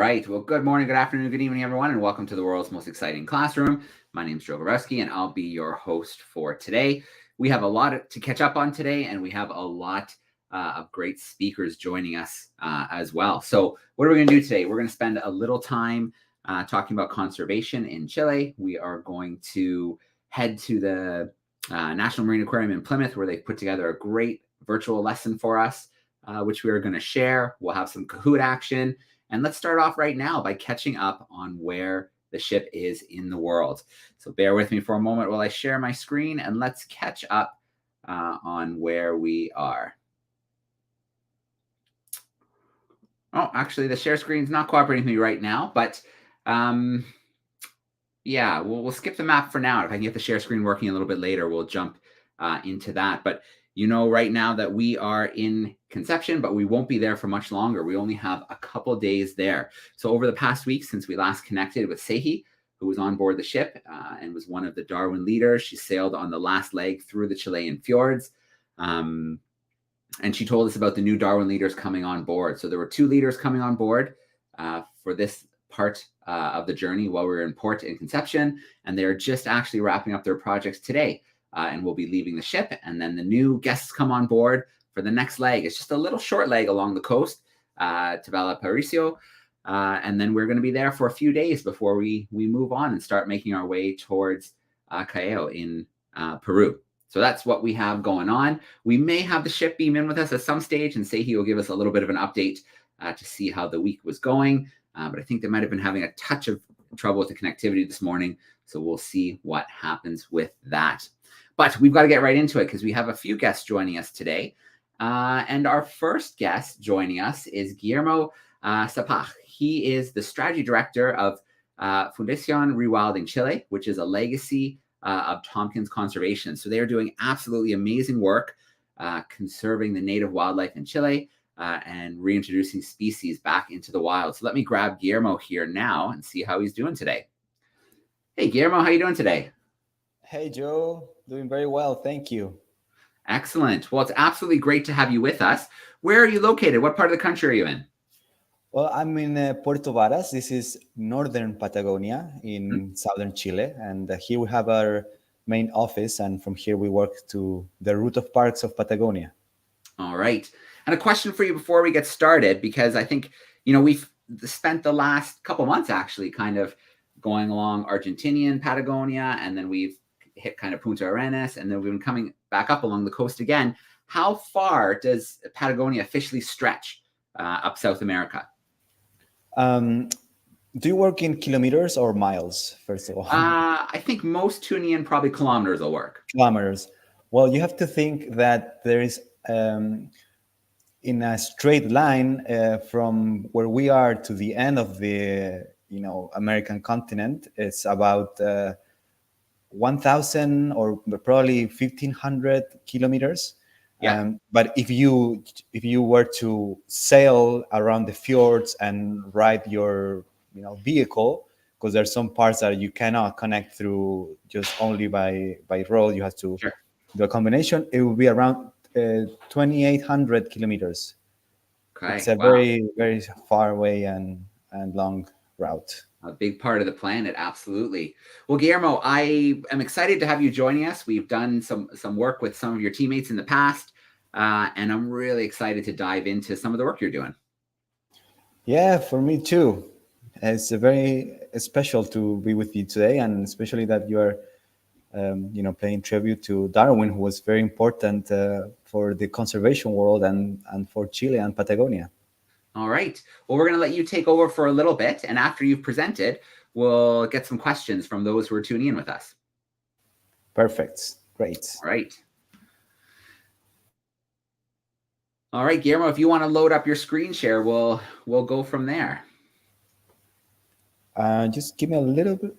right. Well, good morning, good afternoon, good evening, everyone, and welcome to the world's most exciting classroom. My name is Joe Gorowski, and I'll be your host for today. We have a lot to catch up on today, and we have a lot of great speakers joining us as well. So what are we going to do today? We're going to spend a little time talking about conservation in Chile. We are going to head to the National Marine Aquarium in Plymouth, where they've put together a great virtual lesson for us, which we are going to share. We'll have some Kahoot action. And let's start off right now by catching up on where the ship is in the world. So bear with me for a moment while I share my screen, and let's catch up on where we are. Oh, actually, the share screen is not cooperating with me right now, but yeah, we'll skip the map for now. If I can get the share screen working a little bit later, we'll jump into that. But you know right now that we are in Concepcion, but we won't be there for much longer. We only have a couple days there. So over the past week, since we last connected with Sehi, who was on board the ship and was one of the Darwin leaders, she sailed on the last leg through the Chilean fjords. And she told us about the new Darwin leaders coming on board. So there were 2 leaders coming on board for this part of the journey while we were in port in Concepcion, and they're just actually wrapping up their projects today. And we'll be leaving the ship, and then the new guests come on board for the next leg. It's just a little short leg along the coast to Valparaiso, and then we're going to be there for a few days before we move on and start making our way towards Callao in Peru. So that's what we have going on. We may have the ship beam in with us at some stage, and Sehi will give us a little bit of an update to see how the week was going. But I think they might have been having a touch of trouble with the connectivity this morning, so we'll see what happens with that. But we've got to get right into it because we have a few guests joining us today. And our first guest joining us is Guillermo Sapach. He is the strategy director of Fundacion Rewilding Chile, which is a legacy of Tompkins Conservation. So they are doing absolutely amazing work conserving the native wildlife in Chile and reintroducing species back into the wild. So let me grab Guillermo here now and see how he's doing today. Hey, Guillermo, how are you doing today? Hey, Joe. Doing very well. Thank you. Excellent. Well, it's absolutely great to have you with us. Where are you located? What part of the country are you in? Well, I'm in Puerto Varas. This is northern Patagonia in southern Chile. And here we have our main office. And from here, we work to the route of parks of Patagonia. All right. And a question for you before we get started, because I think, you know, we've spent the last couple months actually kind of going along Argentinian Patagonia, and then we've hit kind of Punta Arenas, and then we've been coming back up along the coast again. How far does Patagonia officially stretch up South America? Do you work in kilometers or miles, first of all? I think most tuning in probably kilometers will work. Kilometers. Well, you have to think that there is, in a straight line from where we are to the end of the American continent, it's about 1,000 or probably 1,500 kilometers. Yeah. But if you were to sail around the fjords and ride your vehicle, because there's some parts that you cannot connect through just only by road, you have to do a combination. It will be around 2,800 kilometers. Okay. It's a very, very far away and long route. A big part of the planet, absolutely. Well, Guillermo, I am excited to have you joining us. We've done some work with some of your teammates in the past, and I'm really excited to dive into some of the work you're doing. Yeah, for me too. It's very special to be with you today, and especially that you are, paying tribute to Darwin, who was very important for the conservation world and for Chile and Patagonia. All right. Well, we're going to let you take over for a little bit. And after you've presented, we'll get some questions from those who are tuning in with us. Perfect. Great. All right. All right, Guillermo, if you want to load up your screen share, we'll go from there. Just give me a little bit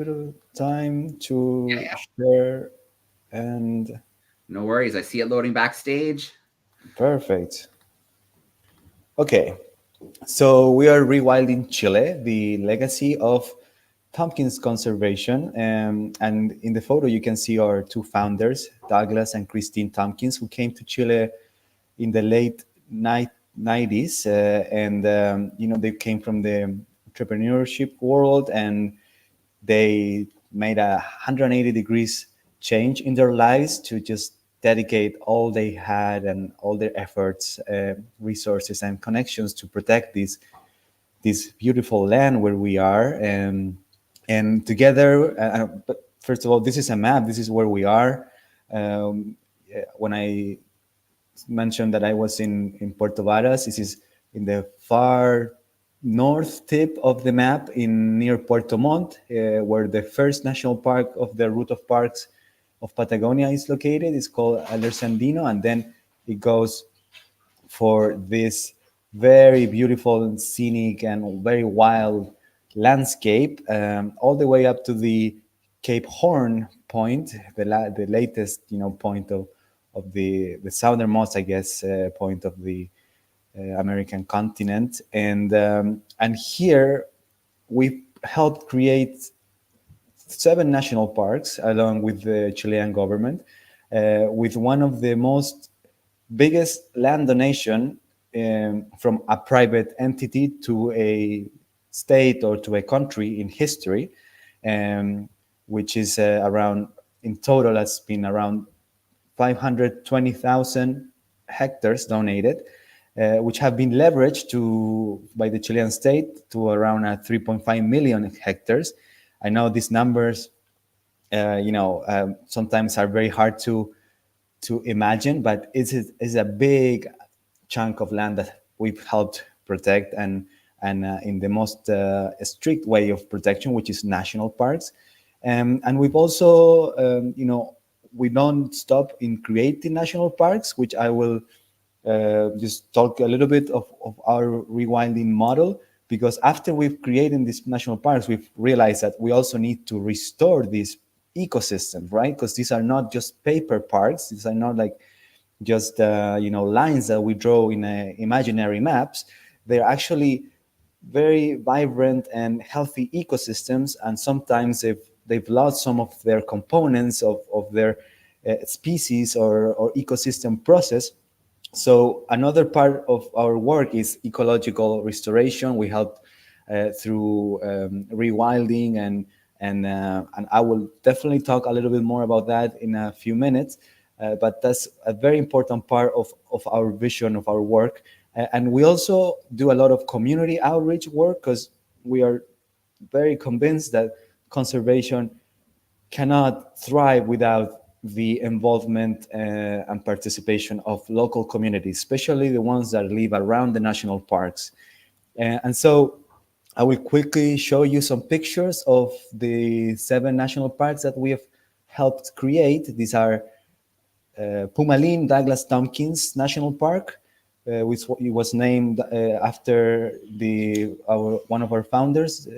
of time to share. And no worries. I see it loading backstage. Perfect. Okay, so we are rewilding Chile, the legacy of Tompkins Conservation. And in the photo, you can see our 2 founders, Douglas and Christine Tompkins, who came to Chile in the late 90s, and they came from the entrepreneurship world, and they made a 180 degrees change in their lives to just dedicate all they had and all their efforts, resources, and connections to protect this beautiful land where we are. And together, but first of all, this is a map. This is where we are. When I mentioned that I was in Puerto Varas, this is in the far north tip of the map, in near Puerto Montt, where the first national park of the route of parks of Patagonia is located. It's called Sandino, and then it goes for this very beautiful and scenic and very wild landscape, all the way up to the Cape Horn point, the latest point of the southernmost, I guess, point of the American continent. And here we helped create 7 national parks along with the Chilean government, with one of the most biggest land donation from a private entity to a state or to a country in history, which is around, in total, has been around 520,000 hectares donated, which have been leveraged by the Chilean state to around 3.5 million hectares. I know these numbers, sometimes are very hard to imagine, but it's a big chunk of land that we've helped protect, and in the most strict way of protection, which is national parks. And we've also, we don't stop in creating national parks, which I will just talk a little bit of our rewilding model, because after we've created these national parks, we've realized that we also need to restore these ecosystems, right? Because these are not just paper parks. These are not like just lines that we draw in imaginary maps. They're actually very vibrant and healthy ecosystems, and sometimes they've lost some of their components of their species or ecosystem process. So another part of our work is ecological restoration. We help through rewilding, and I will definitely talk a little bit more about that in a few minutes. But that's a very important part of our vision of our work. And we also do a lot of community outreach work, because we are very convinced that conservation cannot thrive without the involvement and participation of local communities, especially the ones that live around the national parks. And so I will quickly show you some pictures of the 7 national parks that we have helped create. These are Pumalin Douglas Tompkins National Park, which was named after one of our founders,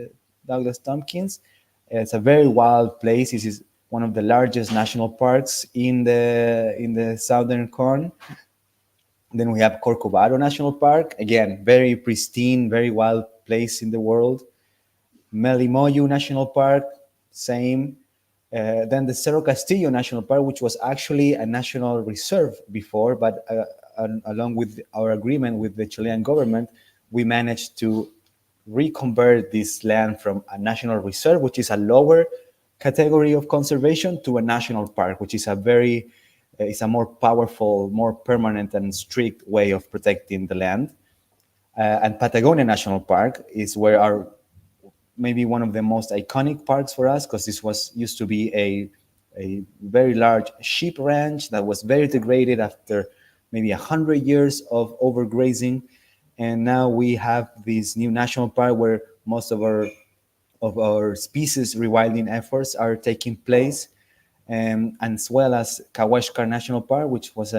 Douglas Tompkins. It's a very wild place. This is one of the largest national parks in the southern cone. Then we have Corcovado National Park, again, very pristine, very wild place in the world. Melimoyu National Park, same. Then the Cerro Castillo National Park, which was actually a national reserve before, but along with our agreement with the Chilean government, we managed to reconvert this land from a national reserve, which is a lower category of conservation, to a national park, which is it's a more powerful, more permanent and strict way of protecting the land. And Patagonia National Park is where maybe one of the most iconic parks for us, because this used to be a very large sheep ranch that was very degraded after maybe 100 years of overgrazing. And now we have this new national park where most of our species rewilding efforts are taking place, as well as Kawashkar National Park, which was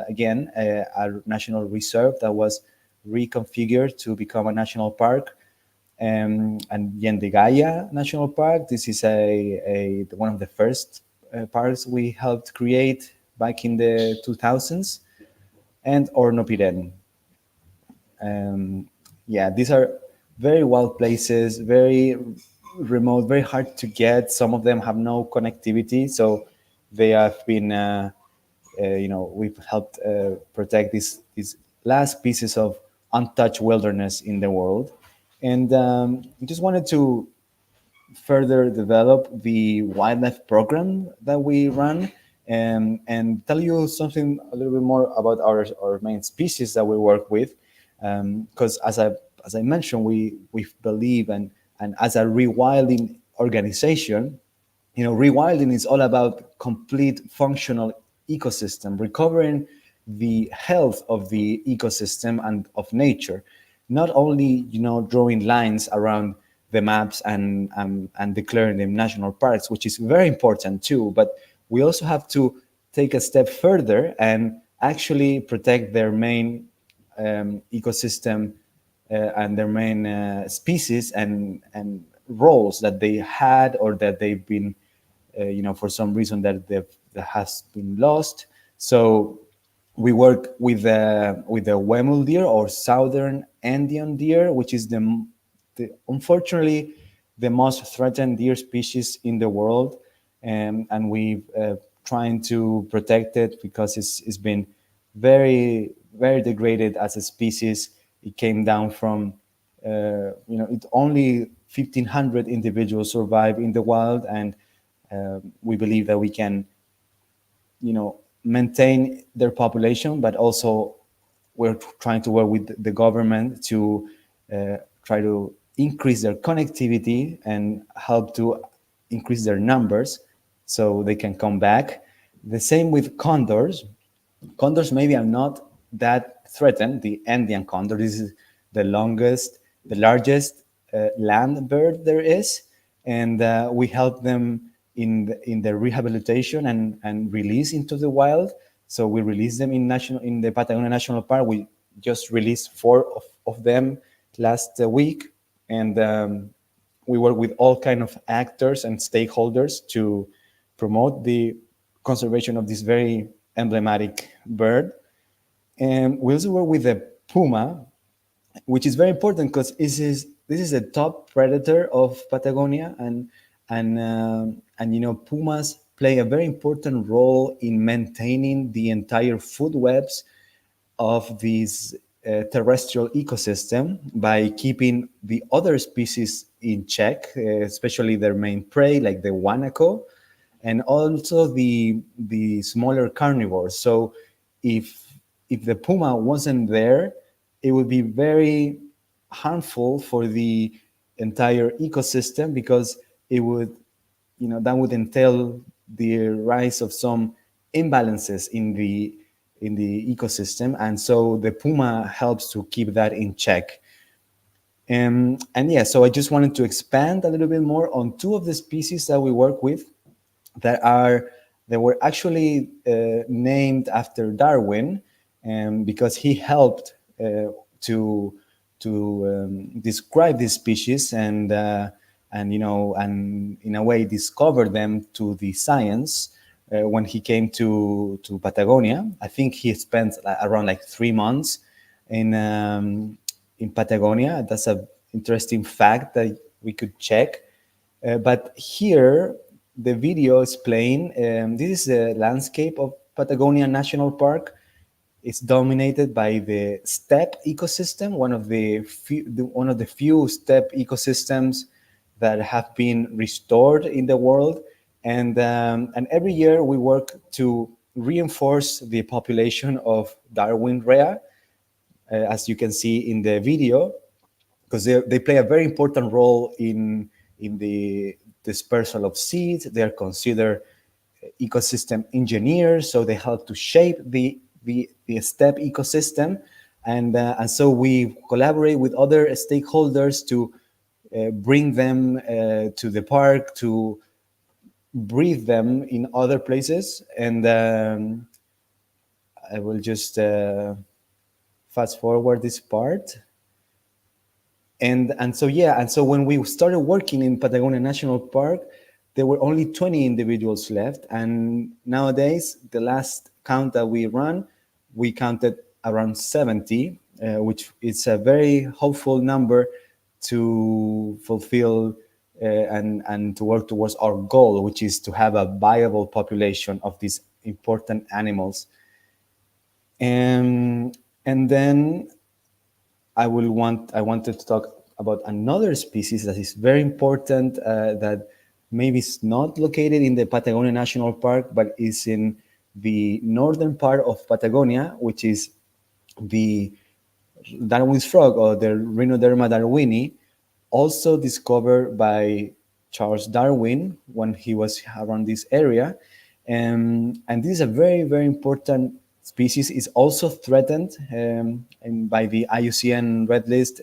again a national reserve that was reconfigured to become a national park. And Yendegaya National Park. This is one of the first parks we helped create back in the 2000s, and Ornopiren. These are very wild places, very remote, very hard to get. Some of them have no connectivity, so they have been, we've helped protect these last pieces of untouched wilderness in the world. And I just wanted to further develop the wildlife program that we run, and tell you something a little bit more about our main species that we work with. Because as I mentioned, we believe, and as a rewilding organization, rewilding is all about complete functional ecosystem, recovering the health of the ecosystem and of nature, not only drawing lines around the maps and declaring them national parks, which is very important too, but we also have to take a step further and actually protect their main ecosystem, and their main species and roles that they had, or that they've been for some reason that has been lost. So we work with the Wemul deer, or southern Andean deer, which is the unfortunately the most threatened deer species in the world, and we trying to protect it because it's been very very degraded as a species. It came down from it only 1,500 individuals survive in the wild, and we believe that we can maintain their population, but also we're trying to work with the government to try to increase their connectivity and help to increase their numbers so they can come back. The same with condors. Condors maybe are not that threatened. The Andean condor, this is the largest land bird there is, and we help them in the rehabilitation and release into the wild. So we release them in the Patagonian National Park. We just released 4 of them last week, and we work with all kind of actors and stakeholders to promote the conservation of this very emblematic bird. And we also work with the puma, which is very important because this is a top predator of Patagonia, and pumas play a very important role in maintaining the entire food webs of this terrestrial ecosystem by keeping the other species in check, especially their main prey like the guanaco, and also the smaller carnivores. So if the puma wasn't there, it would be very harmful for the entire ecosystem, because it would that would entail the rise of some imbalances in the ecosystem, and so the puma helps to keep that in check. And yeah, so I just wanted to expand a little bit more on 2 of the species that we work with that were actually named after Darwin, because he helped to describe these species and in a way discover them to the science when he came to Patagonia. I think he spent around like 3 months in Patagonia. That's an interesting fact that we could check. But here, the video is playing. This is the landscape of Patagonia National Park. It's dominated by the steppe ecosystem, one of the few steppe ecosystems that have been restored in the world. And every year we work to reinforce the population of Darwin rhea, as you can see in the video, because they play a very important role in the dispersal of seeds. They are considered ecosystem engineers, so they help to shape the steppe ecosystem, and so we collaborate with other stakeholders to bring them to the park to breed them in other places. And I will just fast forward this part. And so when we started working in Patagonia National Park, there were only 20 individuals left, and nowadays the last count that we run, we counted around 70, which is a very hopeful number to fulfill and to work towards our goal, which is to have a viable population of these important animals. And then I wanted to talk about another species that is very important, that maybe is not located in the Patagonia National Park, but is in the northern part of Patagonia, which is the Darwin's frog, or the Rhinoderma darwini, also discovered by Charles Darwin when he was around this area. And this is a very, very important species. It's also threatened, and by the IUCN Red List,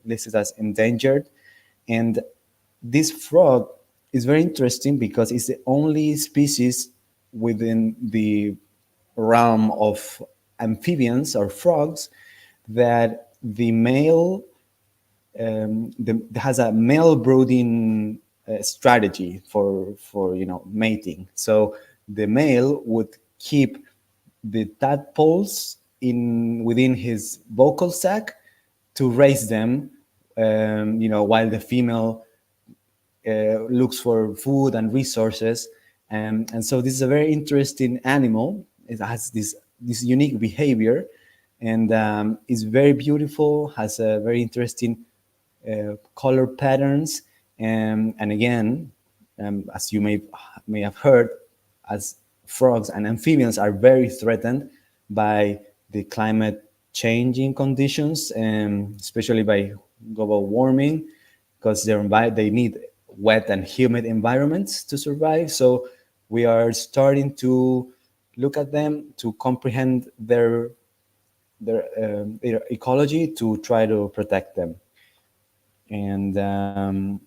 listed as endangered. And this frog is very interesting because it's the only species within the realm of amphibians or frogs that the male has a male brooding strategy for mating. So the male would keep the tadpoles in within his vocal sac to raise them, while the female looks for food and resources. And so this is a very interesting animal. It has this unique behavior, and is very beautiful, has a very interesting color patterns. And again, as you may have heard, as frogs and amphibians are very threatened by the climate changing conditions, especially by global warming, because they need wet and humid environments to survive. So we are starting to look at them to comprehend their ecology to try to protect them. And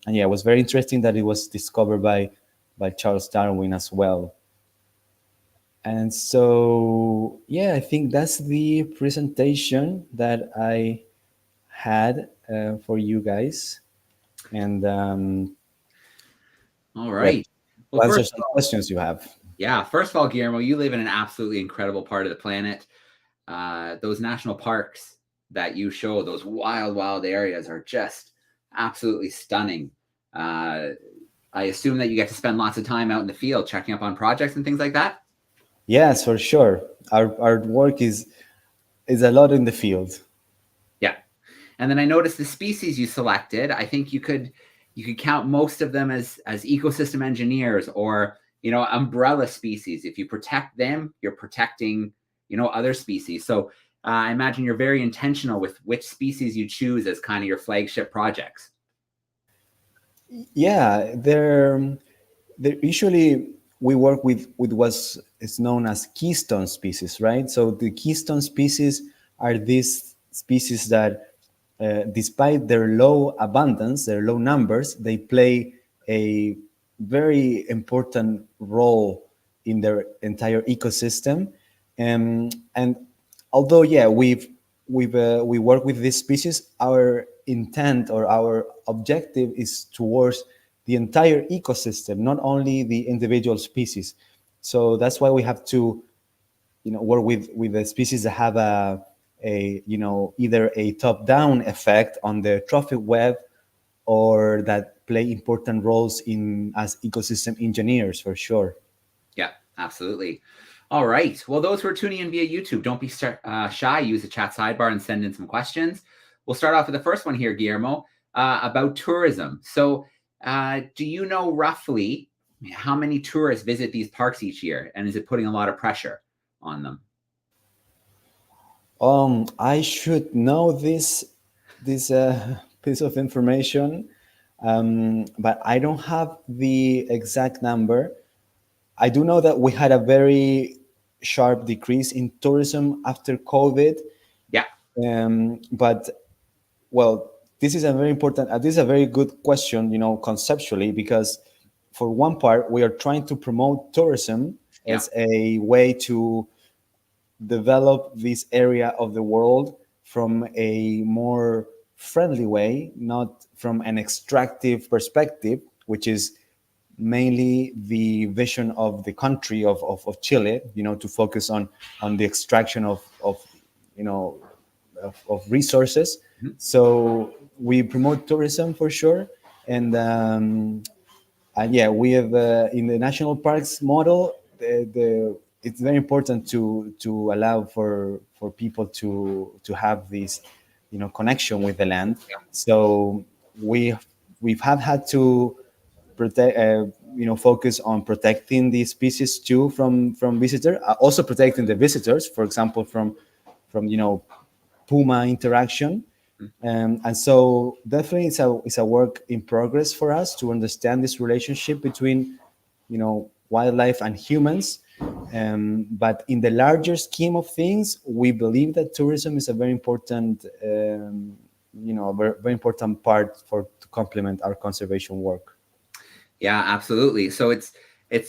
yeah, it was very interesting that it was discovered by Charles Darwin as well. And so yeah, I think that's the presentation that I had for you guys. And All yeah, right. Well, to answer first some of all, questions you have. yeah, first of all, Guillermo, you live in an absolutely incredible part of the planet. Those national parks that you show, those wild, wild areas are just absolutely stunning. Uh, I assume that you get to spend lots of time out in the field checking up on projects and things like that. Yes, for sure. Our work is a lot in the field. Yeah. And then I noticed the species you selected. I think you could count most of them as ecosystem engineers, or umbrella species. If you protect them, you're protecting other species. So I imagine you're very intentional with which species you choose as kind of your flagship projects. Yeah, they're usually we work with what's is known as keystone species, right? So the keystone species are these species that, despite their low abundance, their low numbers, they play a very important role in their entire ecosystem. And although, yeah, we work with these species, our intent or our objective is towards the entire ecosystem, not only the individual species. So that's why we have to, work with the species that have a either a top-down effect on the trophic web, or that play important roles in as ecosystem engineers, for sure. Yeah, absolutely. All right. Well, those who are tuning in via YouTube, don't be shy. Use the chat sidebar and send in some questions. We'll start off with the first one here, Guillermo, about tourism. So, do you know roughly how many tourists visit these parks each year, and is it putting a lot of pressure on them? I should know this piece of information, but I don't have the exact number. I do know that we had a very sharp decrease in tourism after COVID. Yeah. But well, this is a very important. This is a very good question, conceptually, because for one part, we are trying to promote tourism Yeah. as a way to develop this area of the world from a more friendly way, not from an extractive perspective, which is mainly the vision of the country of Chile, to focus on the extraction of you know of resources. Mhm. So we promote tourism for sure, and yeah, we have in the national parks model, it's very important to allow for people to have this connection with the land. Yeah. So we've have had to protect, focus on protecting the species too from visitor, also protecting the visitors, for example, from puma interaction. And so definitely it's a work in progress for us to understand this relationship between wildlife and humans. But in the larger scheme of things, we believe that tourism is a very important very important part to complement our conservation work. Yeah, absolutely. So it's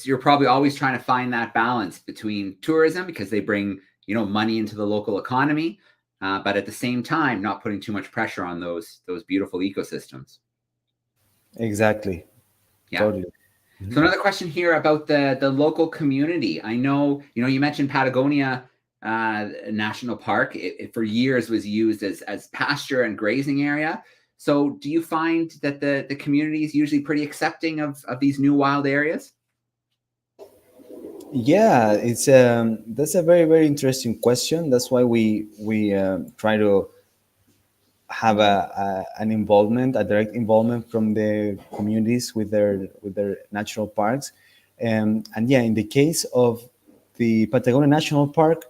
you're probably always trying to find that balance between tourism, because they bring money into the local economy, but at the same time not putting too much pressure on those beautiful ecosystems. Exactly. Yeah. Totally. So another question here about the local community. I know you mentioned Patagonia National Park. It for years was used as pasture and grazing area. So do you find that the community is usually pretty accepting of these new wild areas? Yeah, it's that's a very, very interesting question. That's why we try to have an involvement, a direct involvement from the communities with their natural parks. And yeah, in the case of the Patagonia National Park,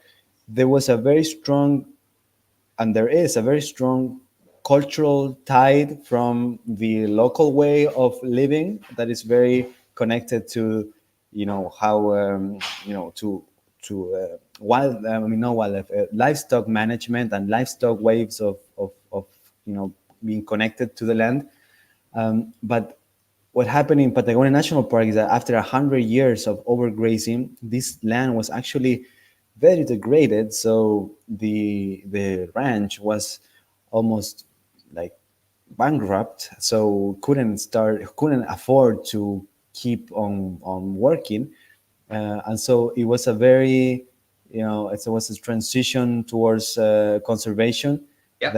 there was a very strong, and there is a very strong cultural tide from the local way of living that is very connected to how wild I mean no wildlife livestock management and livestock ways of being connected to the land. But what happened in Patagonia National Park is that after 100 years of overgrazing, this land was actually very degraded. So the ranch was almost like bankrupt. So couldn't afford to keep on working, and so it was a very it was a transition towards conservation Yeah.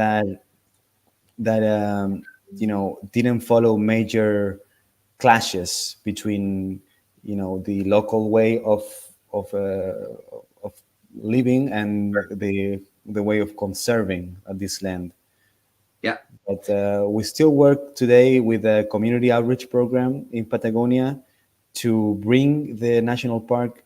that didn't follow major clashes between the local way of living and the way of conserving this land. Yeah. But we still work today with a community outreach program in Patagonia to bring the national park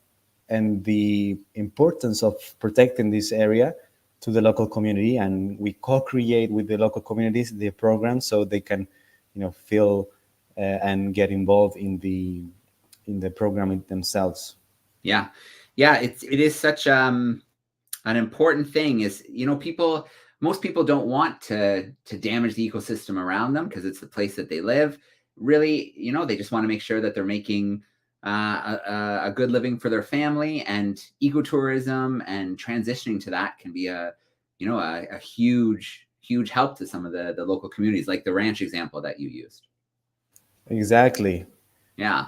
and the importance of protecting this area to the local community, and we co-create with the local communities the program so they can feel and get involved in the program themselves. Yeah. Yeah. It is such an important thing. Is most people don't want to damage the ecosystem around them because it's the place that they live. Really, they just want to make sure that they're making a good living for their family, and ecotourism and transitioning to that can be a huge help to some of the local communities, like the ranch example that you used. Exactly. Yeah.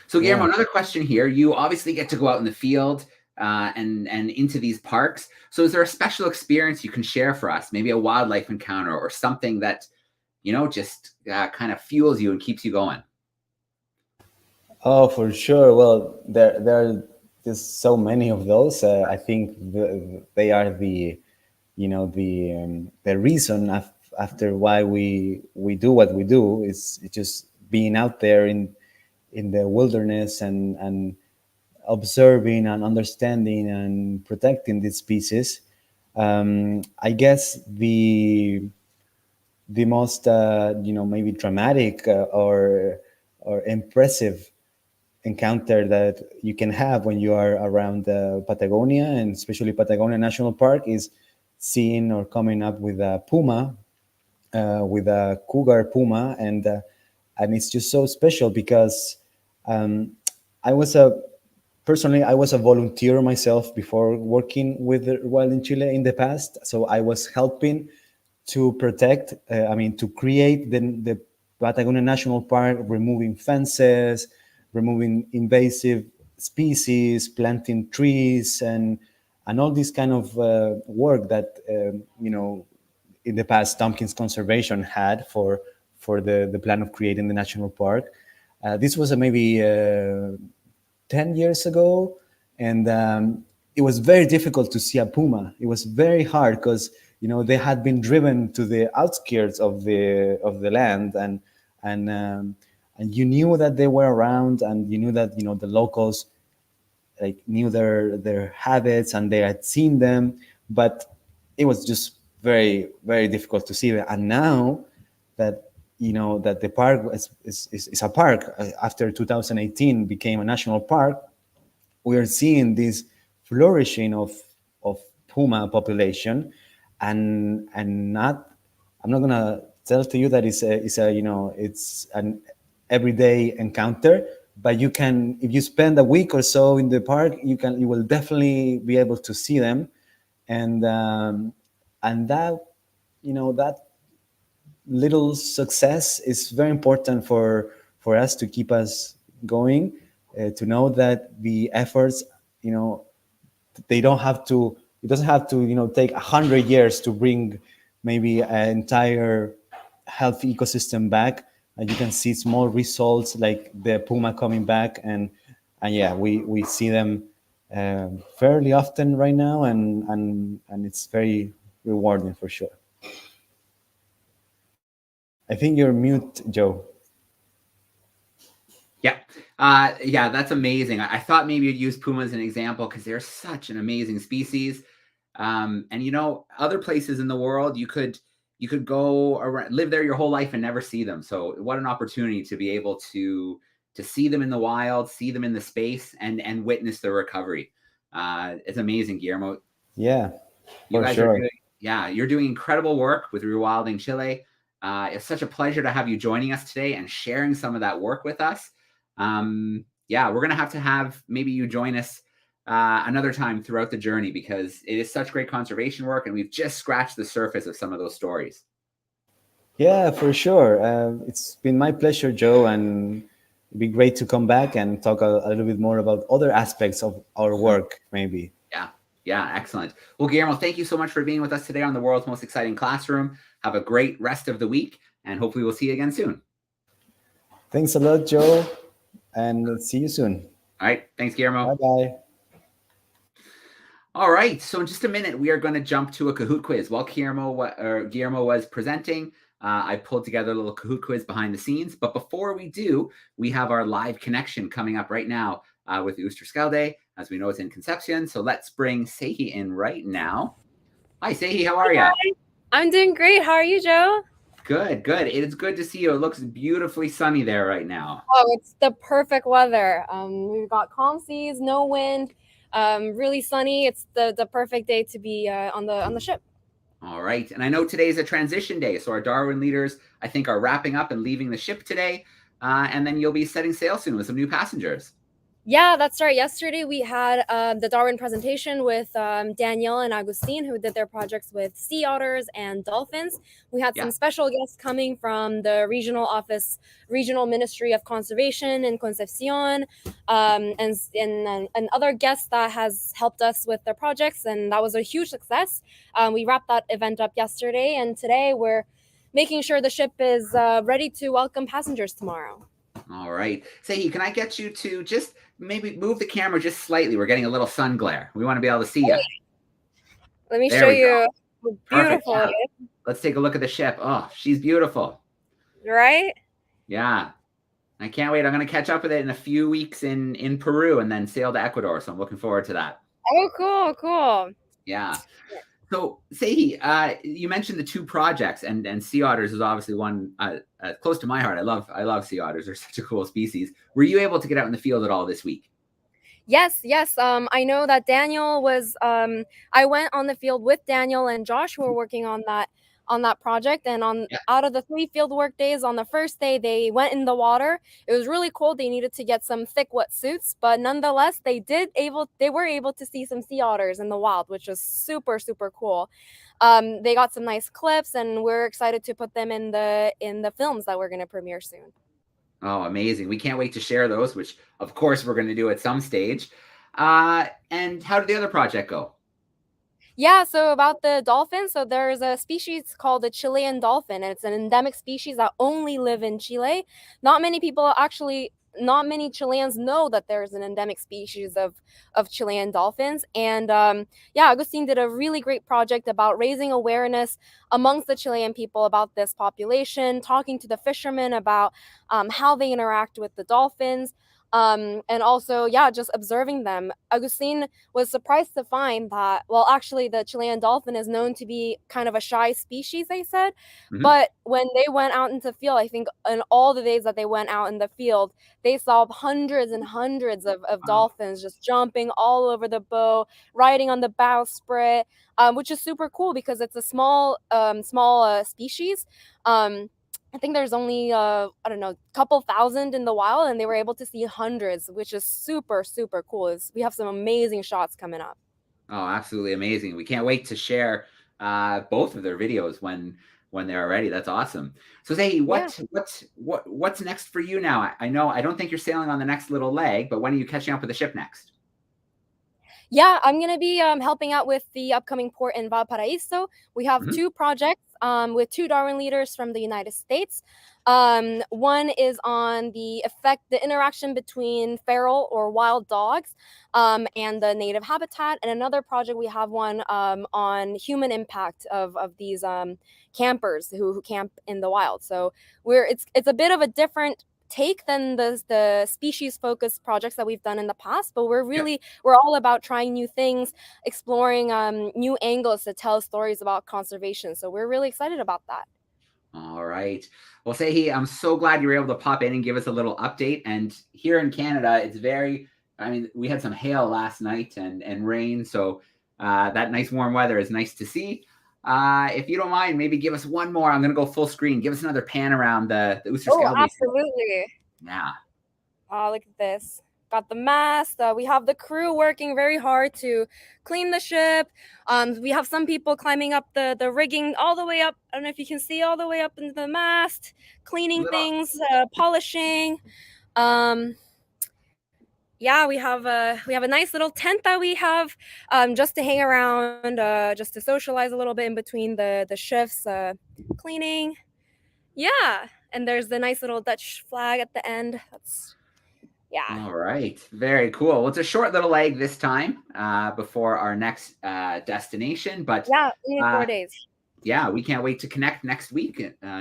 So Guillermo, Yeah. another question here. You obviously get to go out in the field and into these parks. So is there a special experience you can share for us? Maybe a wildlife encounter or something that, just kind of fuels you and keeps you going? Oh, for sure. Well, there are just so many of those. I think they are the reason after why we do what we do is just being out there in the wilderness and observing and understanding and protecting these species. I guess the most maybe dramatic or impressive encounter that you can have when you are around Patagonia, and especially Patagonia National Park, is seeing or coming up with a puma, with a cougar puma, and it's just so special because I was a personally I was a volunteer myself before working with the Rewilding Chile in the past, so I was helping to protect, to create the Patagonia National Park, removing fences, removing invasive species, planting trees, and all this kind of work that in the past Tompkins Conservation had for the plan of creating the national park. This was maybe 10 years ago, and it was very difficult to see a puma. It was very hard because they had been driven to the outskirts of the land, and and you knew that they were around, and you knew that the locals like knew their habits and they had seen them, but it was just very, very difficult to see them. And now that that the park is a park, after 2018 became a national park, we are seeing this flourishing of puma population. And not I'm not gonna tell to you that it's a it's an everyday encounter, but you can, if you spend a week or so in the park, you will definitely be able to see them. And that that little success is very important for us to keep us going, to know that the efforts, they don't have to it doesn't have to take 100 years to bring maybe an entire healthy ecosystem back. And you can see small results like the puma coming back. And yeah, we see them fairly often right now, and it's very rewarding for sure. I think you're mute, Joe. Yeah. Yeah, that's amazing. I thought maybe you'd use puma as an example because they're such an amazing species. And other places in the world, you could go around, live there your whole life and never see them. So what an opportunity to be able to see them in the wild, see them in the space, and witness their recovery. It's amazing, Guillermo. Yeah, You for guys sure. you're doing incredible work with Rewilding Chile. It's such a pleasure to have you joining us today and sharing some of that work with us. Yeah, we're going to have maybe you join us another time throughout the journey, because it is such great conservation work, and we've just scratched the surface of some of those stories. Yeah, for sure. It's been my pleasure, Joe, and it'd be great to come back and talk a little bit more about other aspects of our work, maybe. Yeah. Yeah, excellent. Well, Guillermo, thank you so much for being with us today on the world's most exciting classroom. Have a great rest of the week, and hopefully we'll see you again soon. Thanks a lot, Joe, and see you soon. All right. Thanks, Guillermo. Bye-bye. All right. So in just a minute, we are going to jump to a Kahoot quiz. While Guillermo was presenting, I pulled together a little Kahoot quiz behind the scenes. But before we do, we have our live connection coming up right now with Oosterschelde. As we know, it's in Concepcion. So let's bring Sehi in right now. Hi, Sehi. How are you? I'm doing great. How are you, Joe? Good, good. It is good to see you. It looks beautifully sunny there right now. Oh, it's the perfect weather. We've got calm seas, no wind, really sunny. It's the perfect day to be on the ship. All right. And I know today is a transition day. So our Darwin leaders, I think, are wrapping up and leaving the ship today. And then you'll be setting sail soon with some new passengers. Yeah, that's right. Yesterday we had the Darwin presentation with Danielle and Agustin, who did their projects with sea otters and dolphins. We had some special guests coming from the regional Ministry of Conservation in Concepcion, and other guests that has helped us with their projects, and that was a huge success. We wrapped that event up yesterday, and today we're making sure the ship is ready to welcome passengers tomorrow. All right. Sehi, can I get you to just maybe move the camera just slightly? We're getting a little sun glare. We want to be able to see you. Let me show you how beautiful Perfect. it is. Let's take a look at the ship. Oh, she's beautiful. Right? Yeah. I can't wait. I'm going to catch up with it in a few weeks in Peru and then sail to Ecuador. So I'm looking forward to that. Oh, cool, cool. Yeah. So, Sehi, you mentioned the two projects, and sea otters is obviously one close to my heart. I love sea otters. They're such a cool species. Were you able to get out in the field at all this week? Yes. I know that Daniel was. I went on the field with Daniel and Josh, who were working on that project. And out of the 3 field work days, on the first day they went in the water. It was really cold. They needed to get some thick wetsuits, but nonetheless they were able to see some sea otters in the wild, which was super, super cool. They got some nice clips, and we're excited to put them in the films that we're going to premiere soon. Oh, amazing. We can't wait to share those, which of course we're going to do at some stage. And how did the other project go? Yeah, so about the dolphin, so there's a species called the Chilean dolphin, and it's an endemic species that only live in Chile. Not many people actually not many Chileans know that there's an endemic species of Chilean dolphins. And yeah, Agustin did a really great project about raising awareness amongst the Chilean people about this population, talking to the fishermen about how they interact with the dolphins. And also, yeah, just observing them. Agustin was surprised to find that, well, actually, the Chilean dolphin is known to be kind of a shy species, they said. Mhm. But when they went out into the field, I think in all the days that they went out in the field, they saw hundreds and hundreds of Wow. dolphins just jumping all over the boat, riding on the bowsprit, which is super cool because it's a small species. I think there's only I don't know, a couple thousand in the wild, and they were able to see hundreds, which is super super cool. We have some amazing shots coming up. Oh, absolutely amazing. We can't wait to share both of their videos when they're ready. That's awesome. So say Yeah. what's next for you now? I know I don't think you're sailing on the next little leg, but when are you catching up with the ship next? Yeah, I'm gonna be helping out with the upcoming port in Valparaiso. We have Mhm. two projects with two Darwin leaders from the United States. One is on the interaction between feral or wild dogs and the native habitat, and another project we have one on human impact of these campers who camp in the wild. So it's a bit of a different take than the species focused projects that we've done in the past, but we're all about trying new things, exploring new angles to tell stories about conservation, so we're really excited about that. All right. Well, Sehi, I'm so glad you were able to pop in and give us a little update. And here in Canada, I mean, we had some hail last night and rain. So that nice warm weather is nice to see. If you don't mind, maybe give us one more. I'm going to go full screen. Give us another pan around the Oh, Oosterschelde. absolutely. Yeah. Oh, look at this. Got the mast. We have the crew working very hard to clean the ship. We have some people climbing up the rigging all the way up. I don't know if you can see, all the way up into the mast, cleaning Little, things, polishing. Um, yeah, we have a nice little tent that we have just to hang around, just to socialize a little bit in between the shifts, cleaning. Yeah, and there's the nice little Dutch flag at the end. Yeah. All right. Very cool. Well, it's a short little leg this time before our next destination. But Yeah, only 4 days. yeah, we can't wait to connect next week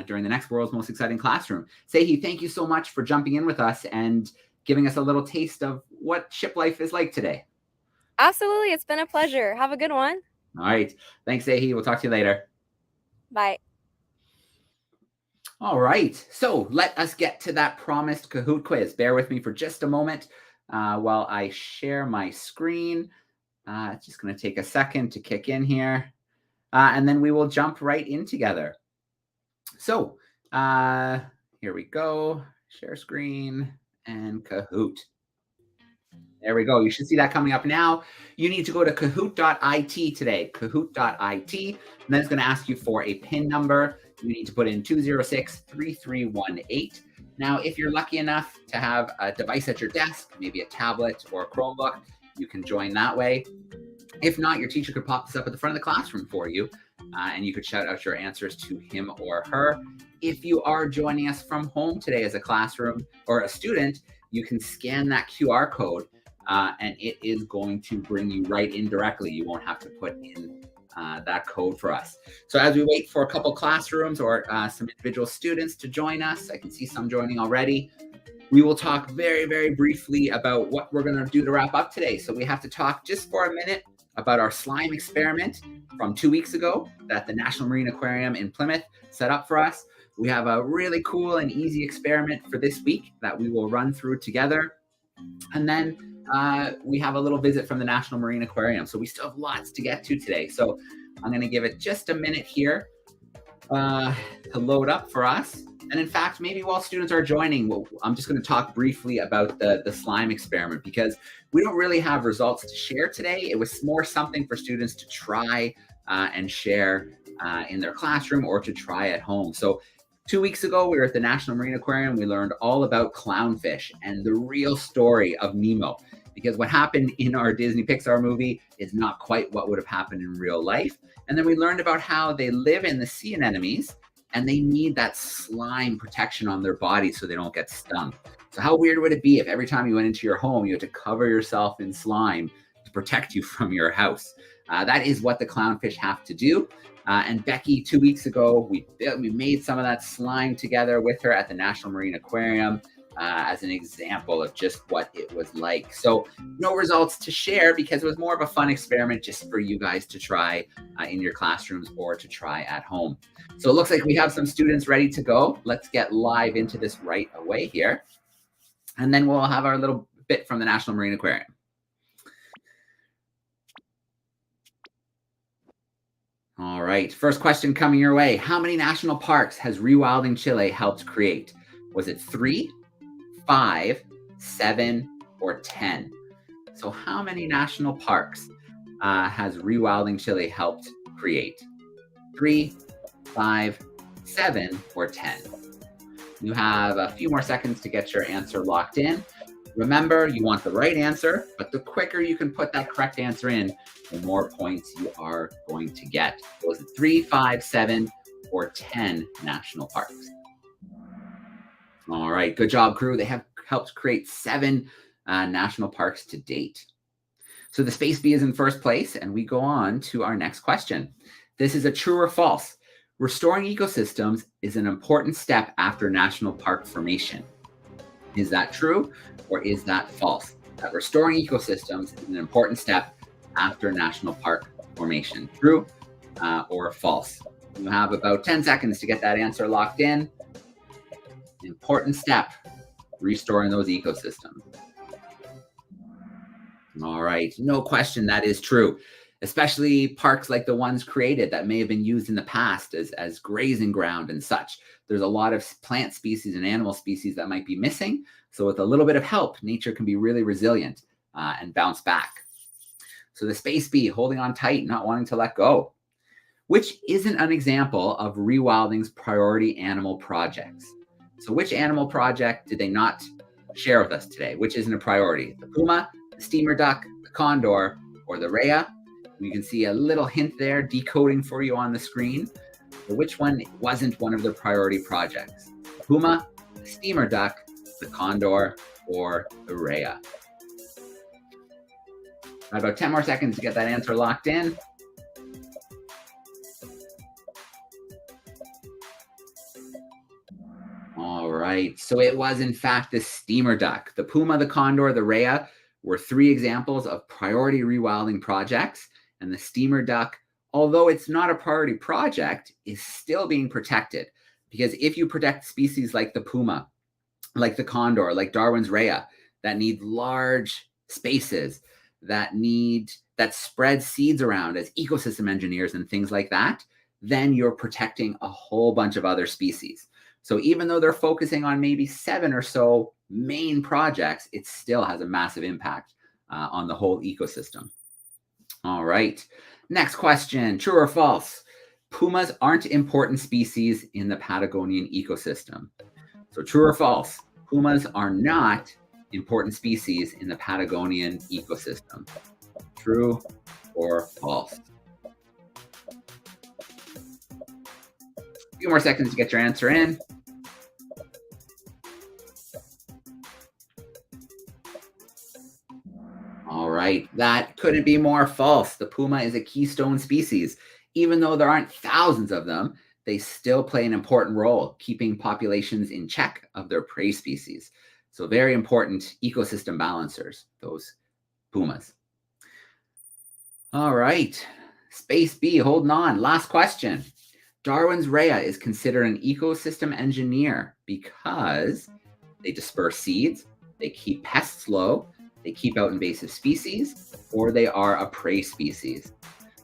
during the next World's Most Exciting Classroom. Sehi, thank you so much for jumping in with us and giving us a little taste of what ship life is like today. Absolutely. It's been a pleasure. Have a good one. All right. Thanks, Sehi. We'll talk to you later. Bye. All right. So let us get to that promised Kahoot quiz. Bear with me for just a moment while I share my screen. It's just going to take a second to kick in here. And then we will jump right in together. So here we go. Share screen and Kahoot. There we go. You should see that coming up now. You need to go to kahoot.it today, kahoot.it. And then it's going to ask you for a PIN number. You need to put in 206-3318. Now, if you're lucky enough to have a device at your desk, maybe a tablet or a Chromebook, you can join that way. If not, your teacher could pop this up at the front of the classroom for you, and you could shout out your answers to him or her. If you are joining us from home today as a classroom or a student, you can scan that QR code, and it is going to bring you right in directly. You won't have to put in that code for us. So as we wait for a couple classrooms or some individual students to join us, I can see some joining already. We will talk very, very briefly about what we're going to do to wrap up today. So we have to talk just for a minute about our slime experiment from 2 weeks ago that the National Marine Aquarium in Plymouth set up for us. We have a really cool and easy experiment for this week that we will run through together. And then we have a little visit from the National Marine Aquarium. So we still have lots to get to today. So I'm going to give it just a minute here to load up for us. And in fact, maybe while students are joining, I'm just going to talk briefly about the slime experiment because we don't really have results to share today. It was more something for students to try and share in their classroom or to try at home. So 2 weeks ago, we were at the National Marine Aquarium. We learned all about clownfish and the real story of Nemo, because what happened in our Disney Pixar movie is not quite what would have happened in real life. And then we learned about how they live in the sea anemones and they need that slime protection on their body so they don't get stung. So how weird would it be if every time you went into your home, you had to cover yourself in slime to protect you from your house? That is what the clownfish have to do. And Becky, 2 weeks ago, we made some of that slime together with her at the National Marine Aquarium as an example of just what it was like. So no results to share because it was more of a fun experiment just for you guys to try in your classrooms or to try at home. So it looks like we have some students ready to go. Let's get live into this right away here. And then we'll have our little bit from the National Marine Aquarium. All right, first question coming your way. How many national parks has Rewilding Chile helped create? Was it 3, 5, 7, or 10? So how many national parks has Rewilding Chile helped create? 3, 5, 7, or 10? You have a few more seconds to get your answer locked in. Remember, you want the right answer, but the quicker you can put that correct answer in, the more points you are going to get. Was it 3, 5, 7, or 10 national parks? All right, good job, crew. They have helped create 7 national parks to date. So the Space Bee is in first place, and we go on to our next question. This is a true or false. Restoring ecosystems is an important step after national park formation. Is that true or is that false? That restoring ecosystems is an important step after national park formation. True or false? You have about 10 seconds to get that answer locked in. Important step, restoring those ecosystems. All right, no question, that is true. Especially parks like the ones created that may have been used in the past as grazing ground and such. There's a lot of plant species and animal species that might be missing. So with a little bit of help, nature can be really resilient and bounce back. So the Space Bee holding on tight, not wanting to let go, which isn't an example of Rewilding's priority animal projects. So which animal project did they not share with us today? Which isn't a priority? The puma, the steamer duck, the condor, or the rhea? You can see a little hint there decoding for you on the screen. But which one wasn't one of their priority projects? The puma, the steamer duck, the condor, or the rhea? About 10 more seconds to get that answer locked in. All right, so it was in fact the steamer duck. The puma, the condor, the rhea were 3 examples of priority rewilding projects. And the steamer duck, although it's not a priority project, is still being protected. Because if you protect species like the puma, like the condor, like Darwin's rhea, that need large spaces, that spread seeds around as ecosystem engineers and things like that, then you're protecting a whole bunch of other species. So even though they're focusing on maybe 7 or so main projects, it still has a massive impact on the whole ecosystem. All right, next question, true or false? Pumas aren't important species in the Patagonian ecosystem. So true or false? Pumas are not important species in the Patagonian ecosystem. True or false? A few more seconds to get your answer in. All right, that couldn't be more false. The puma is a keystone species. Even though there aren't thousands of them, they still play an important role keeping populations in check of their prey species. So very important ecosystem balancers, those pumas. All right, Space Bee, holding on. Last question. Darwin's rhea is considered an ecosystem engineer because they disperse seeds, they keep pests low, they keep out invasive species, or they are a prey species.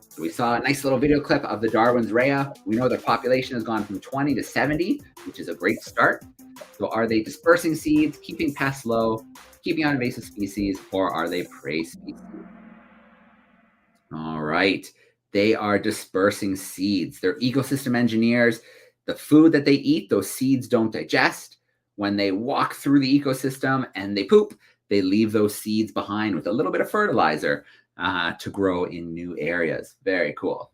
So we saw a nice little video clip of the Darwin's rhea. We know their population has gone from 20 to 70, which is a great start. So are they dispersing seeds, keeping pests low, keeping out invasive species, or are they prey species? All right, they are dispersing seeds. They're ecosystem engineers. The food that they eat, those seeds don't digest. When they walk through the ecosystem and they poop, they leave those seeds behind with a little bit of fertilizer to grow in new areas. Very cool.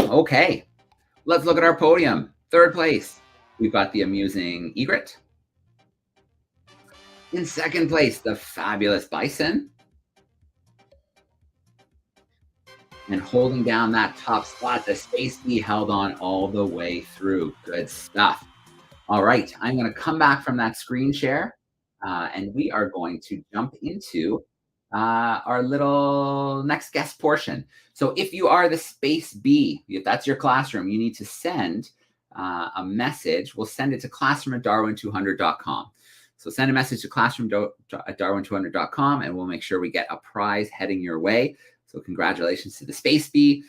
Okay, let's look at our podium. Third place, we've got the amusing egret. In second place, the fabulous bison. And holding down that top spot, the Space Bee held on all the way through. Good stuff. All right, I'm going to come back from that screen share, and we are going to jump into our little next guest portion. So if you are the Space Bee, if that's your classroom, you need to send a message. We'll send it to classroom@darwin200.com. So send a message to classroom@darwin200.com, and we'll make sure we get a prize heading your way. So congratulations to the Space Bee,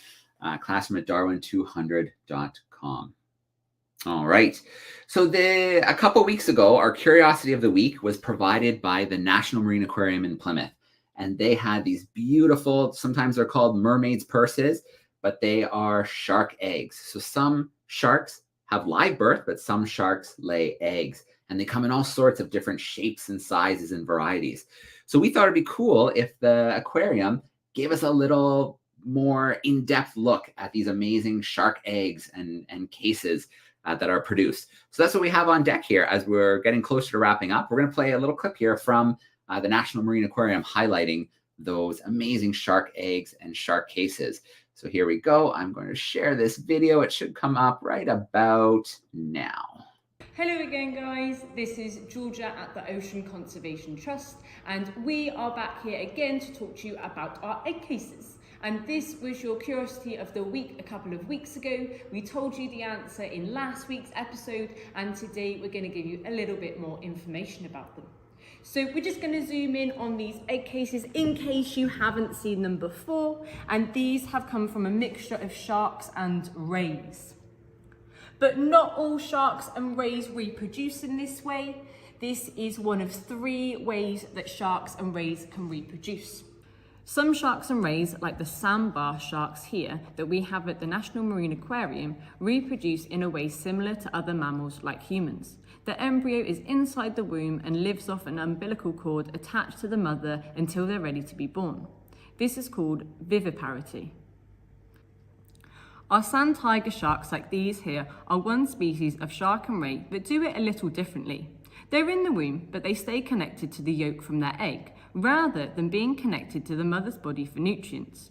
classroom@darwin200.com. All right. So a couple weeks ago, our curiosity of the week was provided by the National Marine Aquarium in Plymouth. And they had these beautiful, sometimes they're called mermaid's purses, but they are shark eggs. So some sharks have live birth, but some sharks lay eggs. And they come in all sorts of different shapes and sizes and varieties. So we thought it'd be cool if the aquarium gave us a little more in-depth look at these amazing shark eggs and cases that are produced. So that's what we have on deck here as we're getting closer to wrapping up. We're going to play a little clip here from the National Marine Aquarium highlighting those amazing shark eggs and shark cases. So here we go. I'm going to share this video. It should come up right about now. Hello again guys, this is Georgia at the Ocean Conservation Trust, and we are back here again to talk to you about our egg cases. And this was your curiosity of the week a couple of weeks ago. We told you the answer in last week's episode, and today we're going to give you a little bit more information about them. So we're just going to zoom in on these egg cases in case you haven't seen them before, and these have come from a mixture of sharks and rays. But not all sharks and rays reproduce in this way. This is one of 3 ways that sharks and rays can reproduce. Some sharks and rays, like the sandbar sharks here that we have at the National Marine Aquarium, reproduce in a way similar to other mammals like humans. The embryo is inside the womb and lives off an umbilical cord attached to the mother until they're ready to be born. This is called viviparity. Our sand tiger sharks like these here are one species of shark and ray that do it a little differently. They're in the womb, but they stay connected to the yolk from their egg, rather than being connected to the mother's body for nutrients.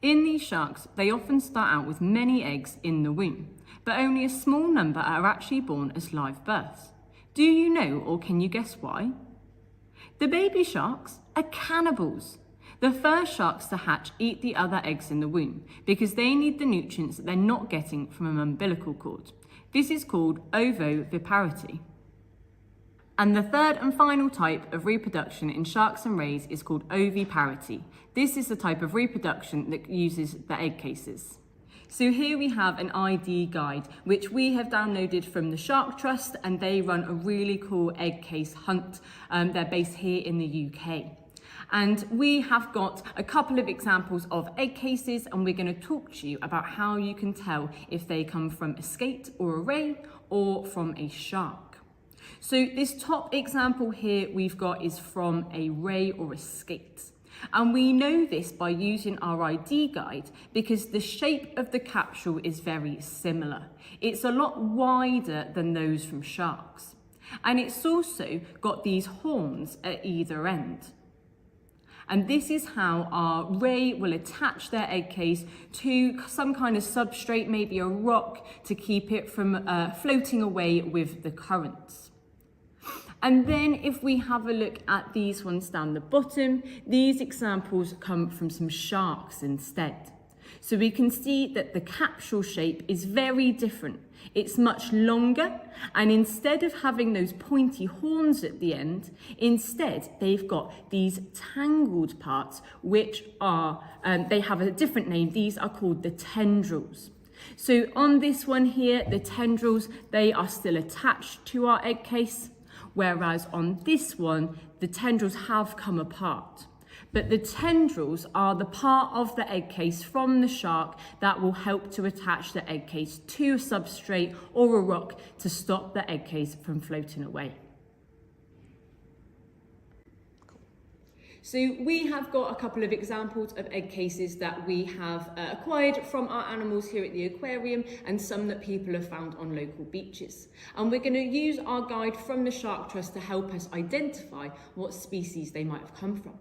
In these sharks, they often start out with many eggs in the womb, but only a small number are actually born as live births. Do you know, or can you guess why? The baby sharks are cannibals. The first sharks to hatch eat the other eggs in the womb because they need the nutrients that they're not getting from an umbilical cord. This is called ovoviviparity. And the third and final type of reproduction in sharks and rays is called oviparity. This is the type of reproduction that uses the egg cases. So here we have an ID guide, which we have downloaded from the Shark Trust, and they run a really cool egg case hunt. They're based here in the UK. And we have got a couple of examples of egg cases, and we're going to talk to you about how you can tell if they come from a skate or a ray or from a shark. So this top example here we've got is from a ray or a skate. And we know this by using our ID guide because the shape of the capsule is very similar. It's a lot wider than those from sharks. And it's also got these horns at either end. And this is how our ray will attach their egg case to some kind of substrate, maybe a rock, to keep it from floating away with the currents. And then if we have a look at these ones down the bottom, these examples come from some sharks instead. So we can see that the capsule shape is very different. It's much longer, and instead of having those pointy horns at the end, instead they've got these tangled parts, which are, they have a different name. These are called the tendrils. So on this one here, the tendrils, they are still attached to our egg case, whereas on this one, the tendrils have come apart. But the tendrils are the part of the egg case from the shark that will help to attach the egg case to a substrate or a rock to stop the egg case from floating away. So we have got a couple of examples of egg cases that we have acquired from our animals here at the aquarium, and some that people have found on local beaches. And we're going to use our guide from the Shark Trust to help us identify what species they might have come from.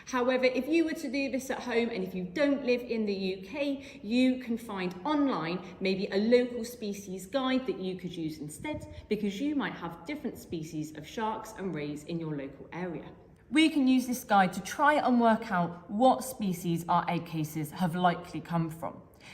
However, if you were to do this at home, and if you don't live in the UK, you can find online maybe a local species guide that you could use instead, because you might have different species of sharks and rays in your local area. We can use this guide to try and work out what species our egg cases have likely come from.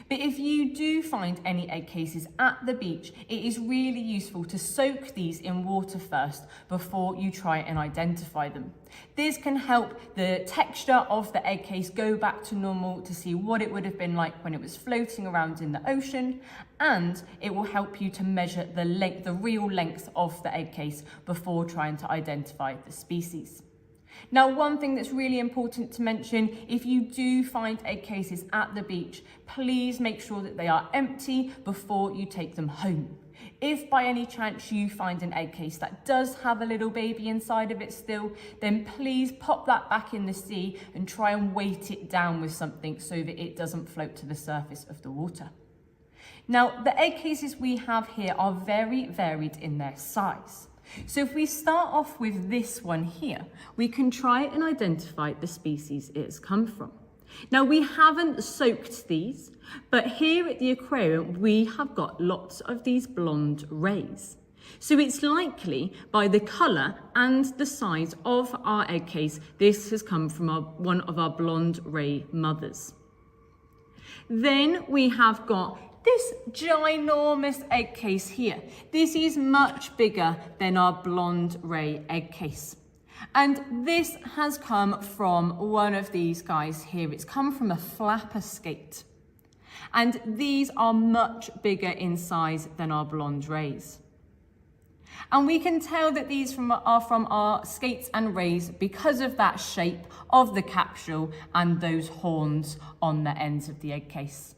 But if you do find any egg cases at the beach, it is really useful to soak these in water first before you try and identify them. This can help the texture of the egg case go back to normal to see what it would have been like when it was floating around in the ocean, and it will help you to measure the real length of the egg case before trying to identify the species. Now, one thing that's really important to mention, if you do find egg cases at the beach, please make sure that they are empty before you take them home. If by any chance you find an egg case that does have a little baby inside of it still, then please pop that back in the sea and try and weight it down with something so that it doesn't float to the surface of the water. Now, the egg cases we have here are very varied in their size. So if we start off with this one here, we can try and identify the species it has come from. Now, we haven't soaked these, but here at the aquarium, we have got lots of these blonde rays. So it's likely by the colour and the size of our egg case, this has come from one of our blonde ray mothers. Then we have got this ginormous egg case here. This is much bigger than our blonde ray egg case. And this has come from one of these guys here. It's come from a flapper skate. And these are much bigger in size than our blonde rays. And we can tell that these are from our skates and rays because of that shape of the capsule and those horns on the ends of the egg case.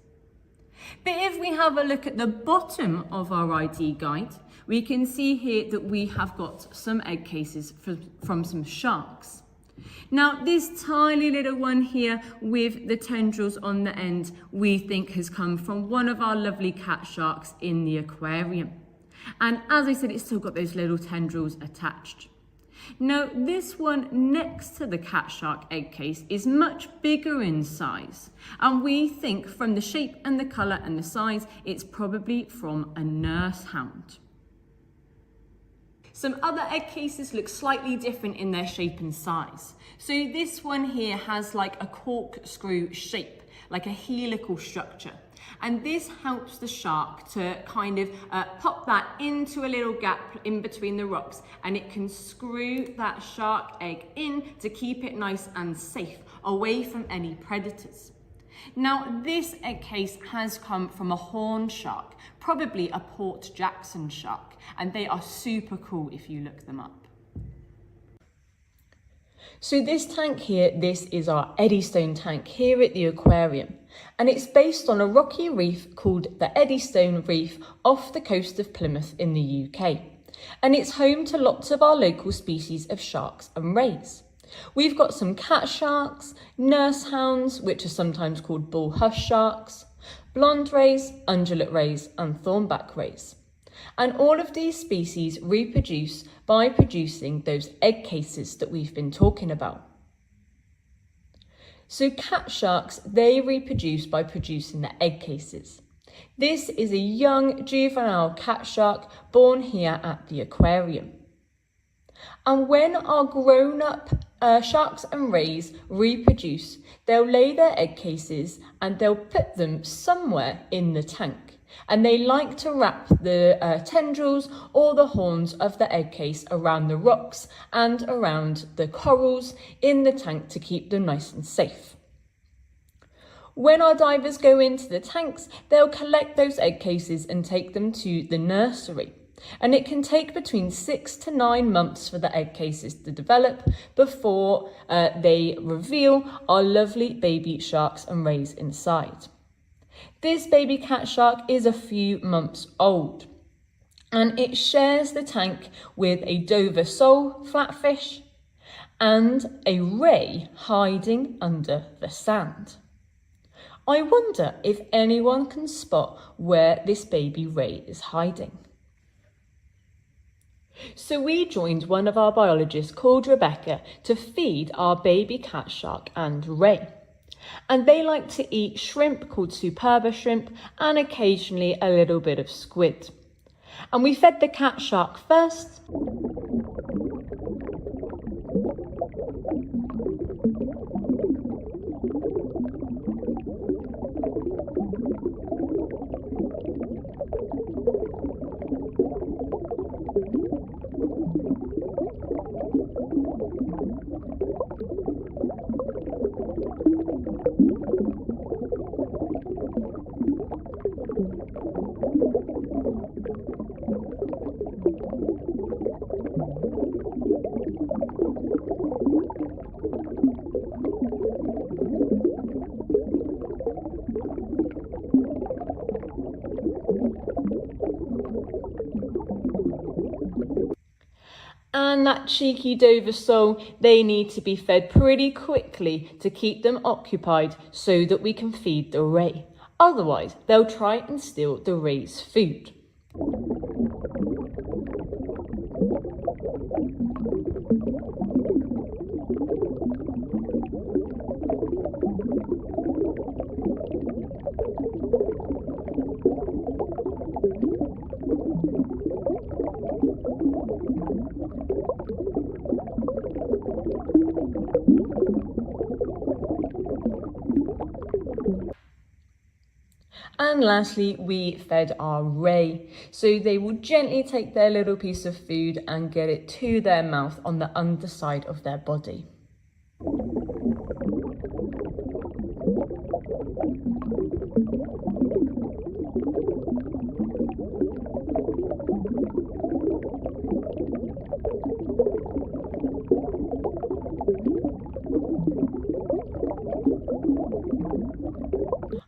But if we have a look at the bottom of our ID guide, we can see here that we have got some egg cases from some sharks. Now, this tiny little one here with the tendrils on the end, we think has come from one of our lovely cat sharks in the aquarium. And as I said, it's still got those little tendrils attached. Now, this one next to the cat shark egg case is much bigger in size, and we think from the shape and the colour and the size, it's probably from a nurse hound. Some other egg cases look slightly different in their shape and size. So this one here has like a corkscrew shape, like a helical structure. And this helps the shark to kind of pop that into a little gap in between the rocks, and it can screw that shark egg in to keep it nice and safe away from any predators. Now, this egg case has come from a horn shark, probably a Port Jackson shark, and they are super cool if you look them up. So this tank here, this is our Eddystone tank here at the aquarium, and it's based on a rocky reef called the Eddystone Reef off the coast of Plymouth in the UK, and it's home to lots of our local species of sharks and rays. We've got some cat sharks, nurse hounds, which are sometimes called bull hush sharks, blonde rays, undulate rays, and thornback rays. And all of these species reproduce by producing those egg cases that we've been talking about. So cat sharks, they reproduce by producing the egg cases. This is a young juvenile cat shark born here at the aquarium. And when our grown-up sharks and rays reproduce, they'll lay their egg cases and they'll put them somewhere in the tank. And they like to wrap the tendrils or the horns of the egg case around the rocks and around the corals in the tank to keep them nice and safe. When our divers go into the tanks, they'll collect those egg cases and take them to the nursery. And it can take between 6 to 9 months for the egg cases to develop before they reveal our lovely baby sharks and rays inside. This baby cat shark is a few months old, and it shares the tank with a Dover sole flatfish and a ray hiding under the sand. I wonder if anyone can spot where this baby ray is hiding. So we joined one of our biologists called Rebecca to feed our baby cat shark and ray. And they like to eat shrimp called Superba shrimp and occasionally a little bit of squid. And we fed the cat shark first. And that cheeky Dover soul, they need to be fed pretty quickly to keep them occupied so that we can feed the ray. Otherwise, they'll try and steal the ray's food. And lastly, we fed our ray. So they will gently take their little piece of food and get it to their mouth on the underside of their body.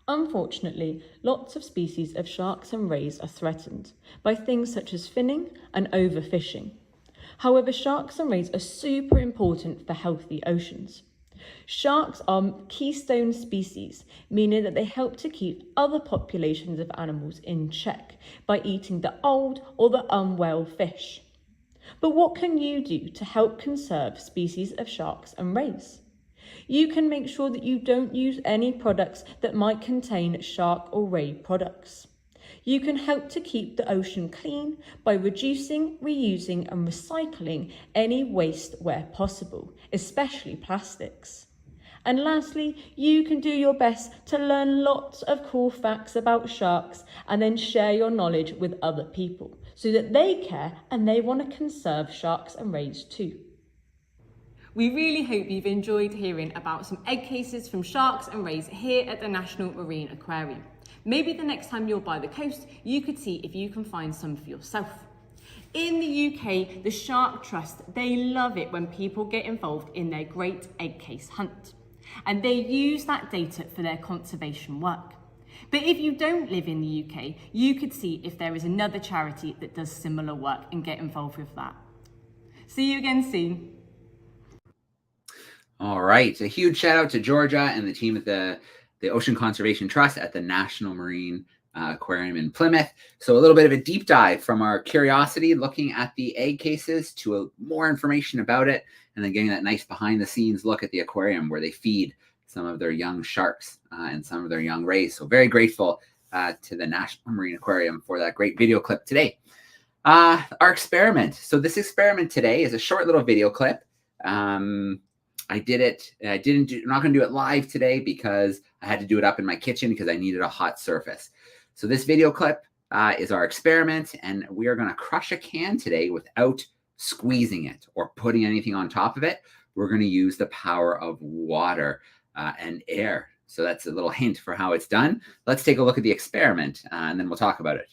Unfortunately, lots of species of sharks and rays are threatened by things such as finning and overfishing. However, sharks and rays are super important for healthy oceans. Sharks are keystone species, meaning that they help to keep other populations of animals in check by eating the old or the unwell fish. But what can you do to help conserve species of sharks and rays? You can make sure that you don't use any products that might contain shark or ray products. You can help to keep the ocean clean by reducing, reusing and recycling any waste where possible, especially plastics. And lastly, you can do your best to learn lots of cool facts about sharks and then share your knowledge with other people so that they care and they want to conserve sharks and rays too. We really hope you've enjoyed hearing about some egg cases from sharks and rays here at the National Marine Aquarium. Maybe the next time you're by the coast, you could see if you can find some for yourself. In the UK, the Shark Trust, they love it when people get involved in their great egg case hunt. And they use that data for their conservation work. But if you don't live in the UK, you could see if there is another charity that does similar work and get involved with that. See you again soon. All right. A huge shout out to Georgia and the team at the Ocean Conservation Trust at the National Marine Aquarium in Plymouth. So a little bit of a deep dive from our curiosity, looking at the egg cases, to more information about it, and then getting that nice behind the scenes look at the aquarium where they feed some of their young sharks and some of their young rays. So very grateful to the National Marine Aquarium for that great video clip today. Our experiment. So this experiment today is a short little video clip. I did it. I'm not going to do it live today because I had to do it up in my kitchen because I needed a hot surface. So this video clip is our experiment, and we are going to crush a can today without squeezing it or putting anything on top of it. We're going to use the power of water and air. So that's a little hint for how it's done. Let's take a look at the experiment and then we'll talk about it.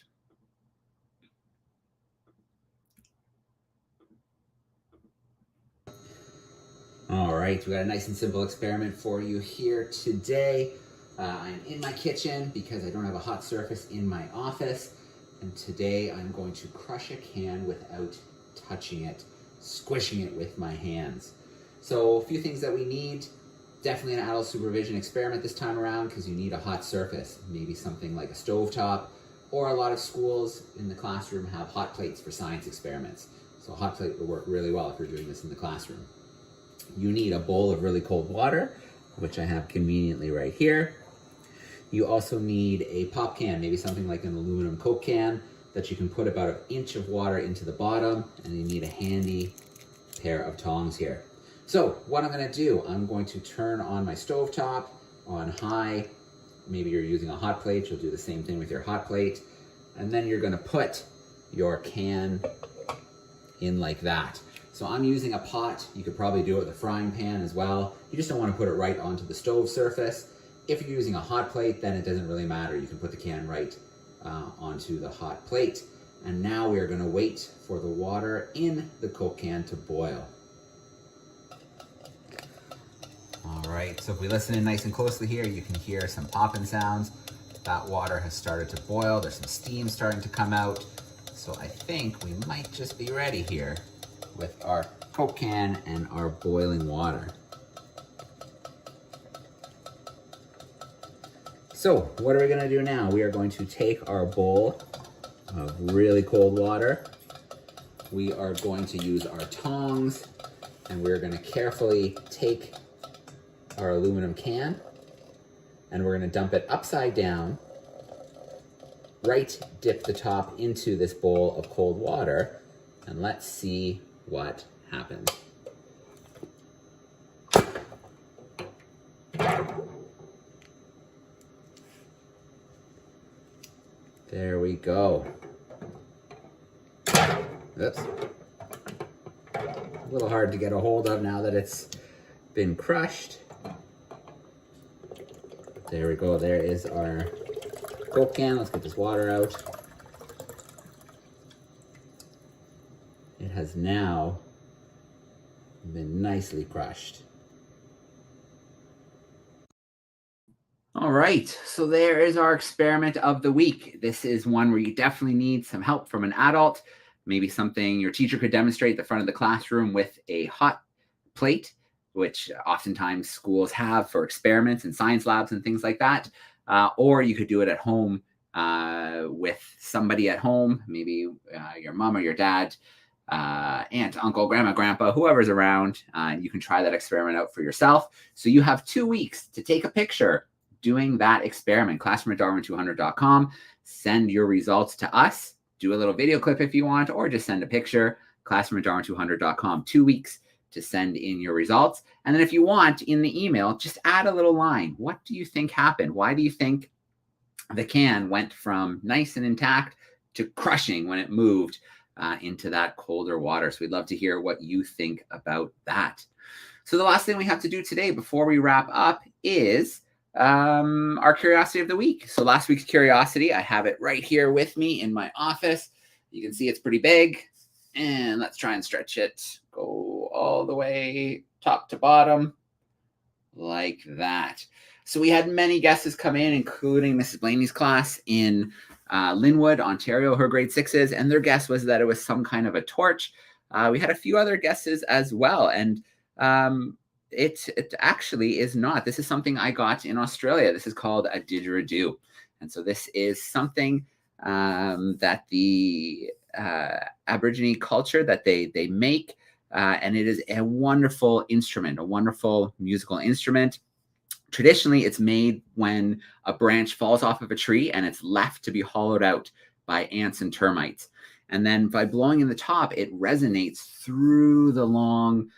All right, we got a nice and simple experiment for you here today. I'm in my kitchen because I don't have a hot surface in my office. And today I'm going to crush a can without touching it, squishing it with my hands. So a few things that we need. Definitely an adult supervision experiment this time around because you need a hot surface, maybe something like a stovetop, or a lot of schools in the classroom have hot plates for science experiments. So a hot plate will work really well if you're doing this in the classroom. You need a bowl of really cold water, which I have conveniently right here. You also need a pop can, maybe something like an aluminum Coke can that you can put about 1 inch of water into the bottom, and you need a handy pair of tongs here. So what I'm gonna do, I'm going to turn on my stovetop on high. Maybe you're using a hot plate, you'll do the same thing with your hot plate. And then you're gonna put your can in like that. So I'm using a pot. You could probably do it with a frying pan as well. You just don't wanna put it right onto the stove surface. If you're using a hot plate, then it doesn't really matter. You can put the can right onto the hot plate. And now we're gonna wait for the water in the Coke can to boil. All right, so if we listen in nice and closely here, you can hear some popping sounds. That water has started to boil. There's some steam starting to come out. So I think we might just be ready here with our Coke can and our boiling water. So what are we gonna do now? We are going to take our bowl of really cold water. We are going to use our tongs, and we're gonna carefully take our aluminum can, and we're gonna dump it upside down, right dip the top into this bowl of cold water, and let's see what happens. There we go. Oops. A little hard to get a hold of now that it's been crushed. There we go, there is our Coke can. Let's get this water out. It has now been nicely crushed. All right, so there is our experiment of the week. This is one where you definitely need some help from an adult, maybe something your teacher could demonstrate at the front of the classroom with a hot plate, which oftentimes schools have for experiments and science labs and things like that. Or you could do it at home with somebody at home, maybe your mom or your dad, aunt, uncle, grandma, grandpa, whoever's around. You can try that experiment out for yourself. So you have 2 weeks to take a picture doing that experiment. Classroom@darwin200.com. Send your results to us. Do a little video clip if you want, or just send a picture. Classroom@darwin200.com. 2 weeks to send in your results. And then if you want, in the email, just add a little line. What do you think happened? Why do you think the can went from nice and intact to crushing when it moved into that colder water? So we'd love to hear what you think about that. So the last thing we have to do today before we wrap up is our curiosity of the week. So last week's curiosity, I have it right here with me in my office. You can see it's pretty big. And let's try and stretch it. Go all the way top to bottom like that. So we had many guesses come in, including Mrs. Blaney's class in Linwood, Ontario, her grade 6s. And their guess was that it was some kind of a torch. We had a few other guesses as well. And it actually is not. This is something I got in Australia. This is called a didgeridoo. And so this is something that the Aborigine culture that they make, and it is a wonderful instrument, a wonderful musical instrument. Traditionally, it's made when a branch falls off of a tree and it's left to be hollowed out by ants and termites. And then by blowing in the top, it resonates through the long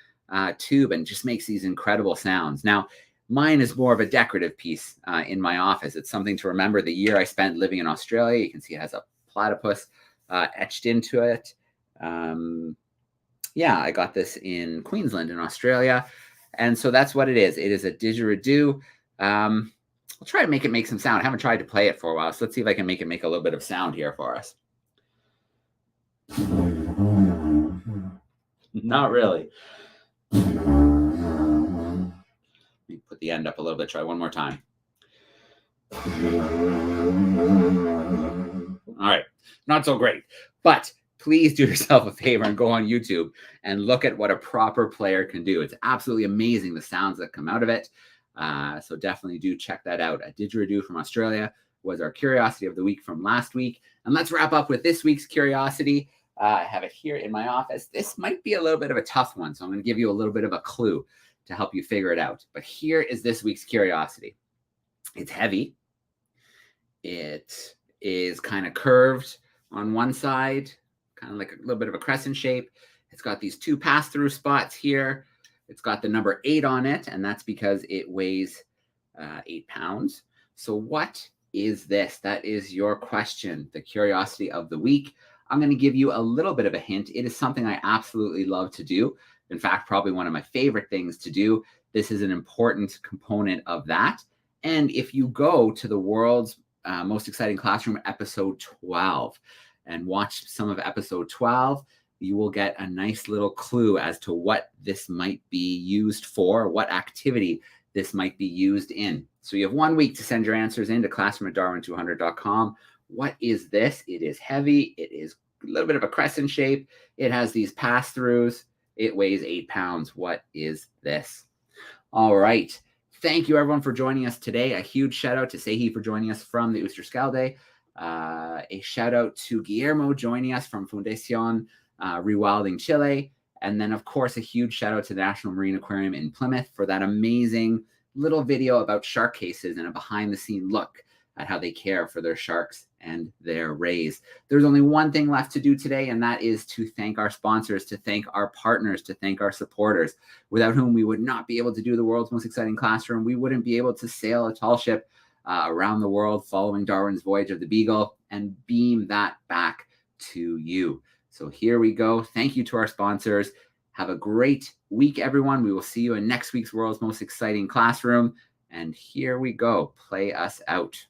tube and just makes these incredible sounds. Now, mine is more of a decorative piece in my office. It's something to remember the year I spent living in Australia. You can see it has a platypus etched into it. Yeah, I got this in Queensland in Australia. And so that's what it is. It is a didgeridoo. I'll try to make it make some sound. I haven't tried to play it for a while. So let's see if I can make it make a little bit of sound here for us. Not really. Let me put the end up a little bit. Try one more time. All right. Not so great. But please do yourself a favor and go on YouTube and look at what a proper player can do. It's absolutely amazing, the sounds that come out of it. So definitely do check that out. A didgeridoo from Australia was our curiosity of the week from last week. And let's wrap up with this week's curiosity. I have it here in my office. This might be a little bit of a tough one, so I'm going to give you a little bit of a clue to help you figure it out. But here is this week's curiosity. It's heavy. It is kind of curved on one side, kind of like a little bit of a crescent shape. It's got these two pass-through spots here. It's got the number 8 on it, and that's because it weighs 8 pounds. So what is this? That is your question, the curiosity of the week. I'm going to give you a little bit of a hint. It is something I absolutely love to do. In fact, probably one of my favorite things to do. This is an important component of that. And if you go to the world's most exciting classroom, episode 12, and watch some of episode 12, you will get a nice little clue as to what this might be used for, what activity this might be used in. So you have 1 week to send your answers in to classroom@darwin200.com. What is this? It is heavy. It is a little bit of a crescent shape. It has these pass-throughs. It weighs 8 pounds. What is this? All right. Thank you, everyone, for joining us today. A huge shout out to Sehi for joining us from the Oosterschelde. A shout out to Guillermo joining us from Fundacion Rewilding Chile. And then, of course, a huge shout out to the National Marine Aquarium in Plymouth for that amazing little video about shark cases and a behind-the-scene look at how they care for their sharks and their rays. There's only one thing left to do today, and that is to thank our sponsors, to thank our partners, to thank our supporters, without whom we would not be able to do the world's most exciting classroom. We wouldn't be able to sail a tall ship around the world following Darwin's voyage of the Beagle and beam that back to you. So here we go. Thank you to our sponsors. Have a great week, everyone. We will see you in next week's World's Most Exciting Classroom. And here we go. Play us out.